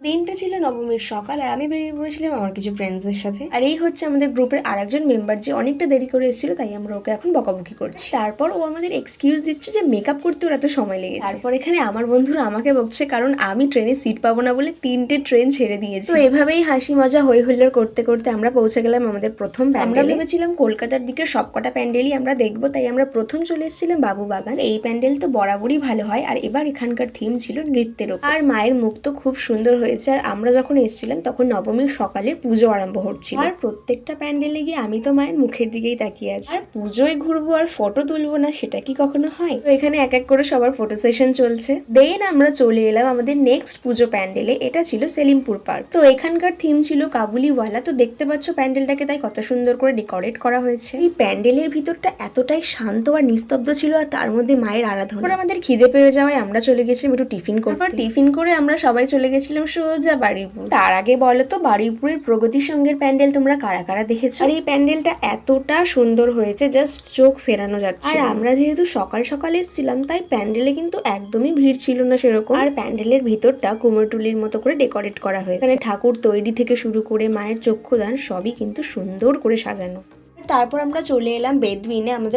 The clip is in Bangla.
দিনটা ছিল নবমীর সকাল আর আমি বেরিয়ে পড়েছিলাম আমার কিছু ফ্রেন্ডসদের সাথে। আর এই হচ্ছে আমাদের গ্রুপের আরেকজন মেম্বার যে অনেকটা দেরি করে এসেছিল, তাই আমরা ওকে এখন বকাবকি করছি। তারপর ও আমাদের এক্সকিউজ দিচ্ছে যে মেকআপ করতে ওর এত সময় লেগেছে। তারপর এখানে আমার বন্ধুরা আমাকে বকছে কারণ আমি ট্রেনে সিট পাবো না বলে 3টে ট্রেন ছেড়ে দিয়েছি। তো এভাবেই হাসি মজা হই হুল্লোড় করতে করতে আমরা পৌঁছে গেলাম আমাদের প্রথম প্যান্ডেলে। আমরা ভেবেছিলাম কলকাতার দিকে সবকটা প্যান্ডেলই আমরা দেখবো, তাই আমরা প্রথম চলে এসেছিলাম বাবু বাগান। এই প্যান্ডেল তো বরাবরই ভালো হয় আর এবার এখানকার থিম ছিল নৃত্যের ওপর। আর মায়ের মুখ তো খুব সুন্দর হয়েছে। আর আমরা যখন এসেছিলাম তখন নবমীর সকালে পুজো আরম্ভ হচ্ছিল। আর প্রত্যেকটা প্যান্ডেলে গিয়ে আমি তো মায়ের মুখের দিকেই তাকিয়ে আছি। আর পুজোয় ঘুরবো আর ফটো তুলবো না, সেটা কি কখনো হয়? তো এখানে এক এক করে সবার ফটো সেশন চলছে। দেন আমরা চলে এলাম আমাদের নেক্সট পুজো প্যান্ডেলে। এটা ছিল সেলিমপুর পার্ক। তো এখানকার থিম ছিল কাবুলিওয়ালা। তো দেখতে পাচ্ছ প্যান্ডেলটাকে তাই কত সুন্দর করে ডেকোরেট করা হয়েছে। এই প্যান্ডেলের ভিতরটা এতটাই শান্ত আর নিস্তব্ধ ছিল, আর তার মধ্যে মায়ের আরাধনা। আমাদের খিদে পেয়ে যাওয়ায় আমরা চলে গেছিলাম একটু টিফিন করতে। টিফিন করে আমরা সবাই চলে গেছিলাম সোজা বারুইপুর। তার আগে বলো তো বারুইপুরের প্রগতি সংঘের প্যান্ডেল তোমরা কারা কারা দেখেছো? আর এই প্যান্ডেলটা এতটা সুন্দর হয়েছে জাস্ট চোখ ফেরানো যাচ্ছে। আর আমরা যেহেতু সকাল সকাল এসেছিলাম তাই প্যান্ডেলে কিন্তু একদমই ভিড় ছিল না সেরকম। আর প্যান্ডেলের ভিতরটা কুমোরটুলির মতো করে ডেকোরেট করা হয়েছে। এখানে ঠাকুর তৈরি থেকে শুরু করে মায়ের চক্ষুদান সবই কিন্তু সুন্দর করে সাজানো। তারপর আমরা চলে এলাম বেদুইনে আমাদের